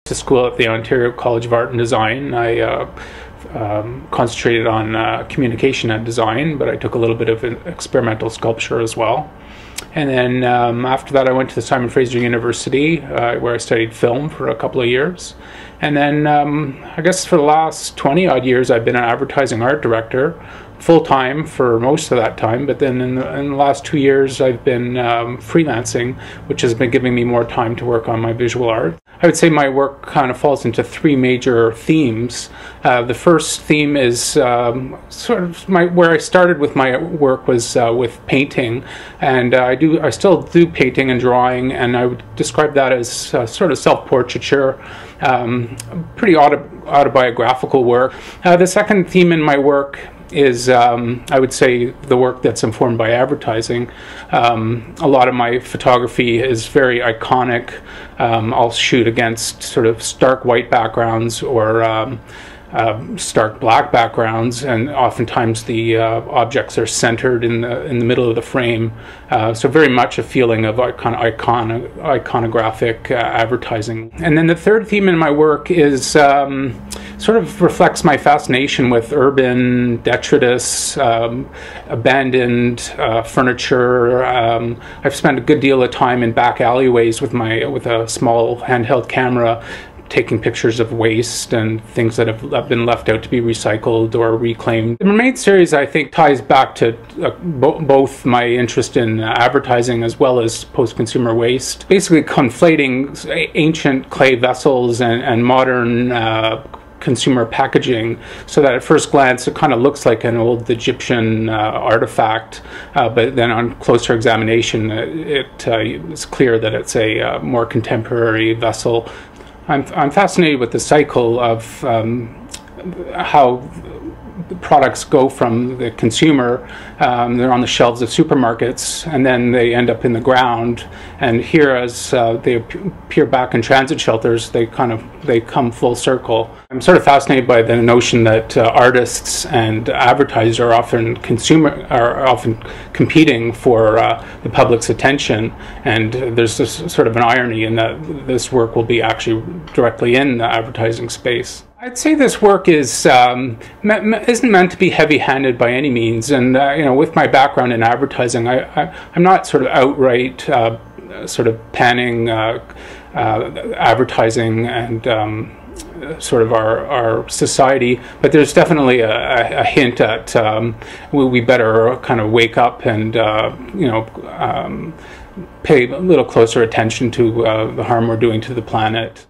To school at the Ontario College of Art and Design. I concentrated on communication and design, but I took a little bit of experimental sculpture as well. And then after that I went to the Simon Fraser University where I studied film for a couple of years. And then I guess for the last 20 odd years I've been an advertising art director, full-time for most of that time, but then in the last 2 years I've been freelancing, which has been giving me more time to work on my visual art. I would say my work kind of falls into three major themes. The first theme is sort of where I started with my work was with painting, and I still do painting and drawing, and I would describe that as sort of self-portraiture, pretty autobiographical work. The second theme in my work is I would say the work that's informed by advertising. A lot of my photography is very iconic. I'll shoot against sort of stark white backgrounds or stark black backgrounds, and oftentimes the objects are centered in the middle of the frame. So very much a feeling of iconographic advertising. And then the third theme in my work is sort of reflects my fascination with urban detritus, abandoned furniture. I've spent a good deal of time in back alleyways with a small handheld camera, taking pictures of waste and things that have been left out to be recycled or reclaimed. The Remain series, I think, ties back to both my interest in advertising as well as post-consumer waste, basically conflating ancient clay vessels and modern consumer packaging, so that at first glance it kind of looks like an old Egyptian artifact, but then on closer examination it's clear that it's a more contemporary vessel. I'm fascinated with the cycle of how the products go from the consumer, they're on the shelves of supermarkets, and then they end up in the ground. And here, as they appear back in transit shelters, they come full circle. I'm sort of fascinated by the notion that artists and advertisers are often competing for the public's attention, and there's this sort of an irony in that this work will be actually directly in the advertising space. I'd say this work isn't meant to be heavy-handed by any means, and with my background in advertising, I'm not sort of outright sort of panning advertising and sort of our society, but there's definitely a hint at we better kind of wake up and pay a little closer attention to the harm we're doing to the planet.